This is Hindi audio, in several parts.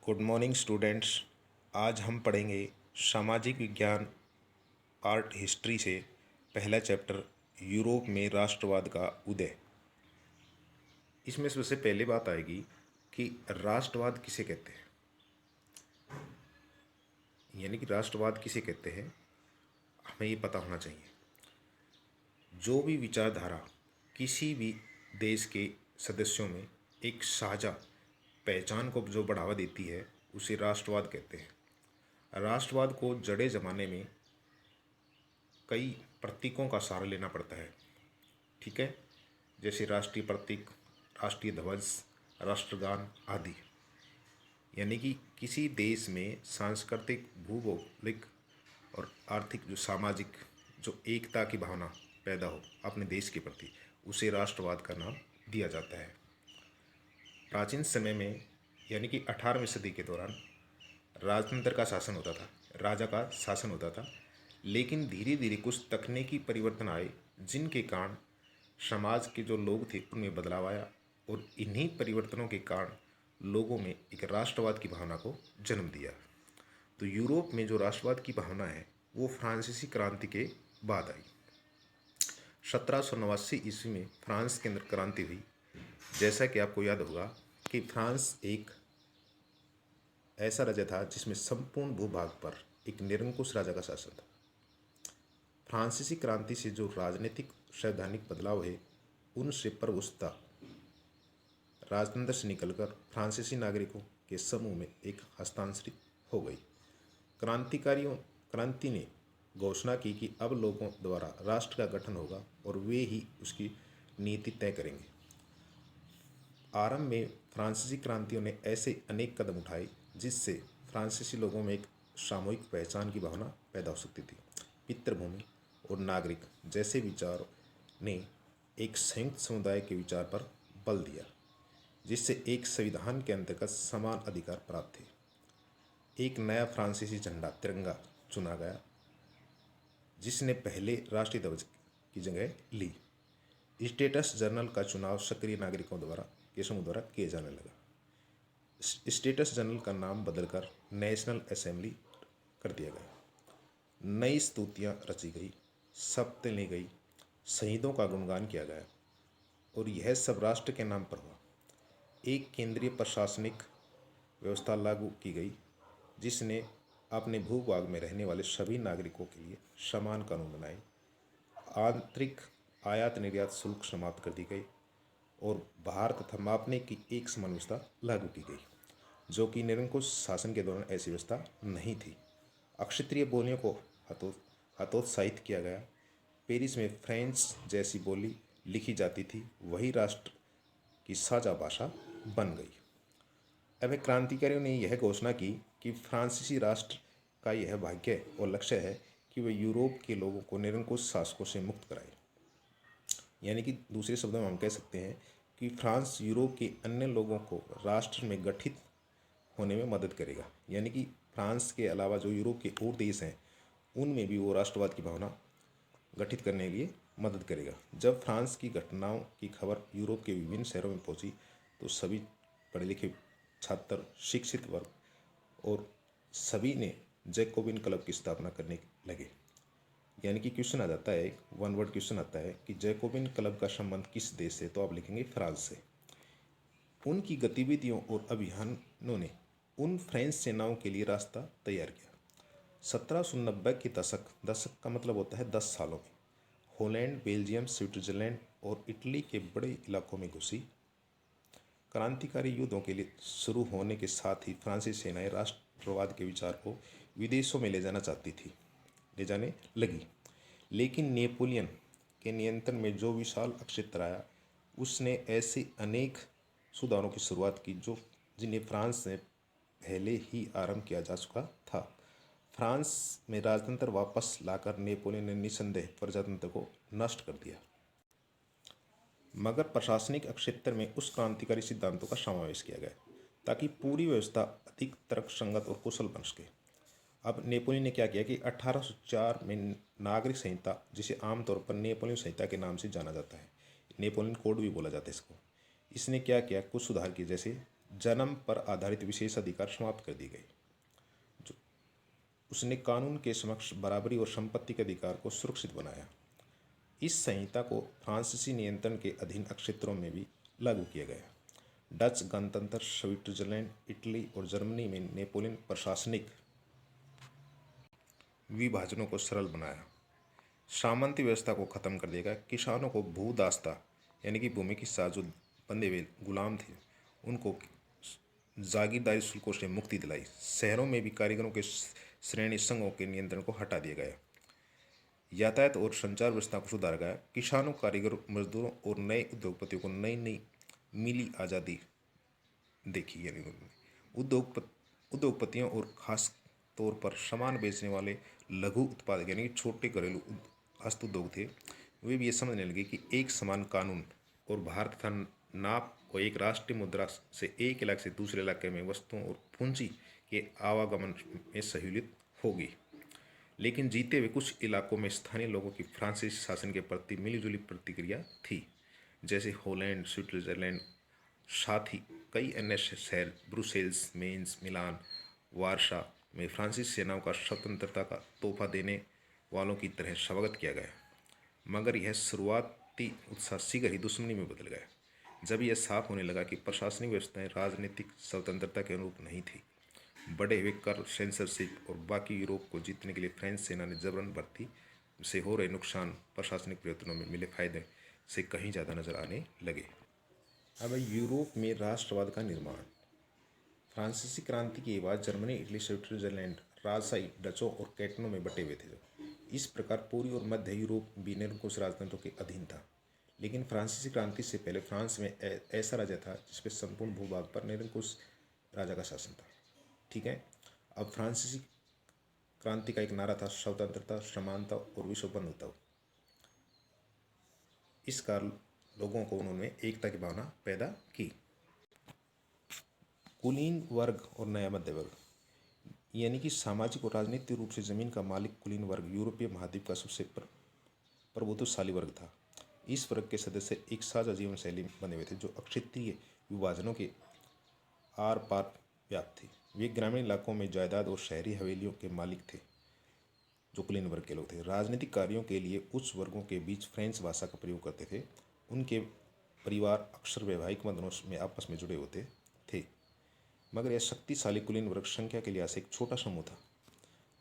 Good morning students. आज हम पढ़ेंगे सामाजिक विज्ञान आर्ट हिस्ट्री से पहला चैप्टर यूरोप में राष्ट्रवाद का उदय। इसमें सबसे पहले बात आएगी कि राष्ट्रवाद किसे कहते हैं, यानी कि राष्ट्रवाद किसे कहते हैं हमें ये पता होना चाहिए। जो भी विचारधारा किसी भी देश के सदस्यों में एक साझा पहचान को जो बढ़ावा देती है उसे राष्ट्रवाद कहते हैं। राष्ट्रवाद को जड़े ज़माने में कई प्रतीकों का सहारा लेना पड़ता है, ठीक है, जैसे राष्ट्रीय प्रतीक, राष्ट्रीय ध्वज, राष्ट्रगान आदि। यानी कि किसी देश में सांस्कृतिक, भूगोलिक और आर्थिक जो सामाजिक जो एकता की भावना पैदा हो अपने देश के प्रति, उसे राष्ट्रवाद का नाम दिया जाता है। प्राचीन समय में यानी कि 18वीं सदी के दौरान राजतंत्र का शासन होता था, राजा का शासन होता था, लेकिन धीरे धीरे कुछ तकनीकी परिवर्तन आए जिनके कारण समाज के जो लोग थे उनमें बदलाव आया और इन्हीं परिवर्तनों के कारण लोगों में एक राष्ट्रवाद की भावना को जन्म दिया। तो यूरोप में जो राष्ट्रवाद की भावना है वो फ्रांसीसी क्रांति के बाद आई। 1789 ईस्वी में फ्रांस के अंदर क्रांति हुई। जैसा कि आपको याद होगा कि फ्रांस एक ऐसा राज्य था जिसमें संपूर्ण भूभाग पर एक निरंकुश राजा का शासन था। फ्रांसीसी क्रांति से जो राजनीतिक संवैधानिक बदलाव है उनसे प्रभुसत्ता राजतंत्र से निकलकर फ्रांसीसी नागरिकों के समूह में एक हस्तांतरित हो गई। क्रांति ने घोषणा की कि अब लोगों द्वारा राष्ट्र का गठन होगा और वे ही उसकी नीति तय करेंगे। आरंभ में फ्रांसीसी क्रांतियों ने ऐसे अनेक कदम उठाए जिससे फ्रांसीसी लोगों में एक सामूहिक पहचान की भावना पैदा हो सकती थी। पितृभूमि और नागरिक जैसे विचारों ने एक संयुक्त समुदाय के विचार पर बल दिया, जिससे एक संविधान के अंतर्गत समान अधिकार प्राप्त थे। एक नया फ्रांसीसी झंडा तिरंगा चुना गया, जिसने पहले राष्ट्रीय ध्वज की जगह ली। स्टेटस जनरल का चुनाव सक्रिय नागरिकों के समूह द्वारा किया जाने लगा। स्टेटस जनरल का नाम बदलकर नेशनल असेंबली कर दिया गया। नई स्तुतियाँ रची गई, शपथ ली गई, शहीदों का गुणगान किया गया और यह सब राष्ट्र के नाम पर हुआ। एक केंद्रीय प्रशासनिक व्यवस्था लागू की गई जिसने अपने भूभाग में रहने वाले सभी नागरिकों के लिए समान कानून बनाए। आंतरिक आयात निर्यात शुल्क समाप्त कर दी गई और भार तथा मापने की एक समान व्यवस्था लागू की गई, जो कि निरंकुश शासन के दौरान ऐसी व्यवस्था नहीं थी। अक्षत्रिय बोलियों को हतोत्साहित किया गया। पेरिस में फ्रेंच जैसी बोली लिखी जाती थी, वही राष्ट्र की साझा भाषा बन गई। अब क्रांतिकारियों ने यह घोषणा की कि फ्रांसीसी राष्ट्र का यह भाग्य और लक्ष्य है कि वे यूरोप के लोगों को निरंकुश शासकों से मुक्त कराए। यानी कि दूसरे शब्दों में हम कह सकते हैं कि फ्रांस यूरोप के अन्य लोगों को राष्ट्र में गठित होने में मदद करेगा। यानी कि फ्रांस के अलावा जो यूरोप के और देश हैं उनमें भी वो राष्ट्रवाद की भावना गठित करने के लिए मदद करेगा। जब फ्रांस की घटनाओं की खबर यूरोप के विभिन्न शहरों में पहुंची तो सभी पढ़े लिखे छात्र, शिक्षित वर्ग और सभी ने जैकोबिन क्लब की स्थापना करने लगे। यानी कि क्वेश्चन आ जाता है, वन वर्ड क्वेश्चन आता है कि जैकोबिन क्लब का संबंध किस देश से, तो आप लिखेंगे फ्रांस से। उनकी गतिविधियों और अभियानों ने उन फ्रेंच सेनाओं के लिए रास्ता तैयार किया। 1790 के दशक का मतलब होता है 10 सालों में हॉलैंड, बेल्जियम, स्विट्जरलैंड और इटली के बड़े इलाकों में घुसी। क्रांतिकारी युद्धों के लिए शुरू होने के साथ ही फ्रांसीसी सेनाएं राष्ट्रवाद के विचार को विदेशों में ले जाने लगी। लेकिन नेपोलियन के नियंत्रण में जो विशाल क्षेत्र आया उसने ऐसे अनेक सुधारों की शुरुआत की जिन्हें फ्रांस में पहले ही आरंभ किया जा चुका था। फ्रांस में राजतंत्र वापस लाकर नेपोलियन ने निसंदेह प्रजातंत्र को नष्ट कर दिया, मगर प्रशासनिक क्षेत्र में उस क्रांतिकारी सिद्धांतों का समावेश किया गया ताकि पूरी व्यवस्था अधिक तर्कसंगत और कुशल बन सके। अब नेपोलियन ने क्या किया कि 1804 में नागरिक संहिता, जिसे आमतौर पर नेपोलियन संहिता के नाम से जाना जाता है, नेपोलियन कोड भी बोला जाता है इसको, इसने क्या किया, कुछ सुधार किए, जैसे जन्म पर आधारित विशेष अधिकार समाप्त कर दी गई। जो उसने कानून के समक्ष बराबरी और संपत्ति के अधिकार को सुरक्षित बनाया। इस संहिता को फ्रांसीसी नियंत्रण के अधीन क्षेत्रों में भी लागू किया गया। डच गणतंत्र, स्विट्जरलैंड, इटली और जर्मनी में नेपोलियन प्रशासनिक विभाजनों को सरल बनाया। सामंती व्यवस्था को खत्म कर देगा। किसानों को भूदास्ता यानी कि भूमि की साथ जो बंधे हुए गुलाम थे उनको जागीरदारी शुल्कों से मुक्ति दिलाई। शहरों में भी कारीगरों के श्रेणी संघों के नियंत्रण को हटा दिया गया। यातायात और संचार व्यवस्था को सुधारा गया। किसानों, कारीगरों, मजदूरों और नए उद्योगपतियों को नई नई मिली आज़ादी देखी। यानी उद्योगपतियों और खास तौर पर सामान बेचने वाले लघु उत्पादक यानी कि छोटे घरेलू हस्त उद्योग थे, वे भी ये समझने लगे कि एक समान कानून और भार तथा नाप और एक राष्ट्रीय मुद्रा से एक इलाके से दूसरे इलाके में वस्तुओं और पूंजी के आवागमन में सहूलियत होगी। लेकिन जीते हुए कुछ इलाकों में स्थानीय लोगों की फ्रांसीसी शासन के प्रति मिलीजुली प्रतिक्रिया थी, जैसे हॉलैंड, स्विट्जरलैंड, साथ ही कई अन्य शहर ब्रुसेल्स, मेंस, मिलान, वारसा में फ्रांसीसी सेनाओं का स्वतंत्रता का तोहफा देने वालों की तरह स्वागत किया गया। मगर यह शुरुआती उत्साह शीघ्र ही दुश्मनी में बदल गया जब यह साफ होने लगा कि प्रशासनिक व्यवस्थाएं राजनीतिक स्वतंत्रता के अनुरूप नहीं थी। बढ़े हुए कर, सेंसरशिप और बाकी यूरोप को जीतने के लिए फ्रेंच सेना ने जबरन भर्ती से हो रहे नुकसान प्रशासनिक प्रयत्नों में मिले फायदे से कहीं ज़्यादा नजर आने लगे। अब यूरोप में राष्ट्रवाद का निर्माण। फ्रांसीसी क्रांति के बाद जर्मनी, इटली, स्विट्जरलैंड राजशाही डचों और कैटनों में बटे हुए थे। इस प्रकार पूर्वी और मध्य यूरोप भी निरंकुश राजतंत्रों के अधीन था। लेकिन फ्रांसीसी क्रांति से पहले फ्रांस में ऐसा राजा था जिसपे संपूर्ण भूभाग पर निरंकुश राजा का शासन था। ठीक है। अब फ्रांसीसी क्रांति का एक नारा था स्वतंत्रता, समानता और विश्व बंधुता। इस कारण लोगों को उन्होंने एकता की भावना पैदा की। कुलीन वर्ग और नया मध्य वर्ग यानी कि सामाजिक और राजनीतिक रूप से जमीन का मालिक कुलीन वर्ग यूरोपीय महाद्वीप का सबसे प्रभुत्वशाली वर्ग था। इस वर्ग के सदस्य एक साझा जीवन शैली बने हुए थे जो अक्षेत्रीय विभाजनों के आर पार व्याप्त थे। वे ग्रामीण इलाकों में जायदाद और शहरी हवेलियों के मालिक थे जो कुलीन वर्ग के लोग थे। राजनीतिक कार्यों के लिए उच्च वर्गों के बीच फ्रेंच भाषा का प्रयोग करते थे। उनके परिवार अक्सर वैवाहिक बंधनों में आपस में जुड़े होते थे। मगर यह शक्तिशाली कुलीन वर्ग संख्या के लिहाज से एक छोटा समूह था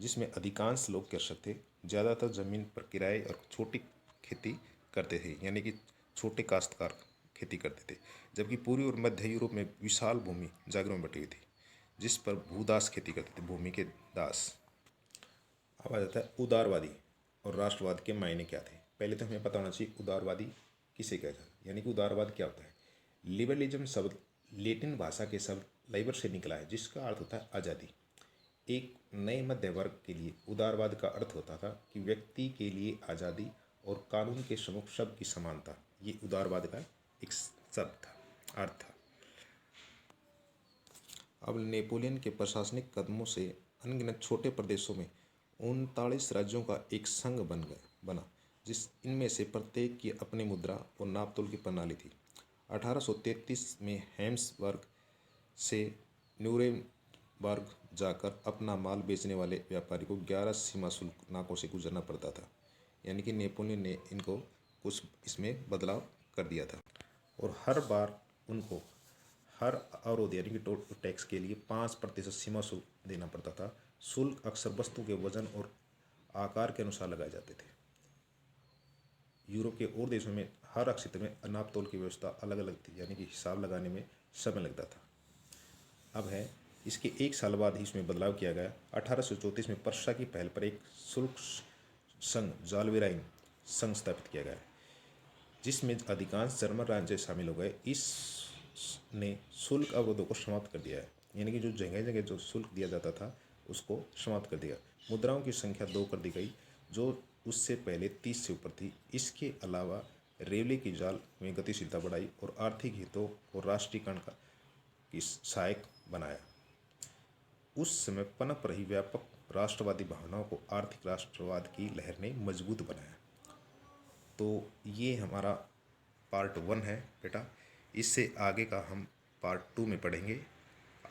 जिसमें अधिकांश लोग कृषक थे। ज़्यादातर जमीन पर किराए और छोटी खेती करते थे यानी कि छोटे काश्तकार खेती करते थे। जबकि पूर्वी और मध्य यूरोप में विशाल भूमि जागीरों में बटी हुई थी जिस पर भूदास खेती करते थे, भूमि के दास। अब आ जाता है उदारवादी और राष्ट्रवाद के मायने क्या थे। पहले तो हमें पता होना चाहिए उदारवादी किसे कहता है, यानी कि उदारवाद क्या होता है। लिबरलिज्म शब्द लैटिन भाषा के शब्द लाइबर से निकला है जिसका अर्थ होता है आज़ादी। एक नए मध्य वर्ग के लिए उदारवाद का अर्थ होता था कि व्यक्ति के लिए आज़ादी और कानून के सम्मुख सबकी समानता। ये उदारवाद का एक शब्द था, अर्थ था। अब नेपोलियन के प्रशासनिक कदमों से अनगिनत छोटे प्रदेशों में 39 राज्यों का एक संघ बना जिस इनमें से प्रत्येक की अपनी मुद्रा और नापतोल की प्रणाली थी। 1833 में हैम्सबर्ग से न्यूरेमबर्ग जाकर अपना माल बेचने वाले व्यापारी को 11 सीमा शुल्क नाकों से गुजरना पड़ता था। यानी कि नेपोलियन ने इनको कुछ इसमें बदलाव कर दिया था और हर बार उनको हर अवरोध यानी कि टोल टैक्स के लिए 5% सीमा शुल्क देना पड़ता था। शुल्क अक्सर वस्तु के वजन और आकार के अनुसार लगाए जाते थे। यूरोप के और देशों में हर क्षेत्र में अनाप तोल की व्यवस्था अलग अलग थी यानी कि हिसाब लगाने में समय लगता था। अब है इसके एक साल बाद ही इसमें बदलाव किया गया। 1834 में पर्सा की पहल पर एक शुल्क संघ जालवेराइन संघ स्थापित किया गया जिसमें अधिकांश जर्मन राज्य शामिल हो गए। इसने शुल्क अवरोधों को समाप्त कर दिया है यानी कि जो जगह जगह जो शुल्क दिया जाता था उसको समाप्त कर दिया। मुद्राओं की संख्या 2 कर दी गई जो उससे पहले 30 से ऊपर थी। इसके अलावा रेवले की जाल में गतिशीलता बढ़ाई और आर्थिक हितों और राष्ट्रीयकरण का सहायक बनाया। उस समय पनप रही व्यापक राष्ट्रवादी भावनाओं को आर्थिक राष्ट्रवाद की लहर ने मजबूत बनाया। तो ये हमारा पार्ट 1 है बेटा। इससे आगे का हम पार्ट 2 में पढ़ेंगे।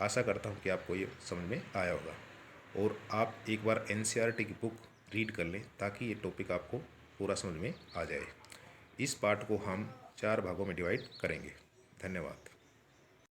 आशा करता हूँ कि आपको ये समझ में आया होगा और आप एक बार NCERT की बुक रीड कर लें ताकि ये टॉपिक आपको पूरा समझ में आ जाए। इस पार्ट को हम 4 भागों में डिवाइड करेंगे। धन्यवाद।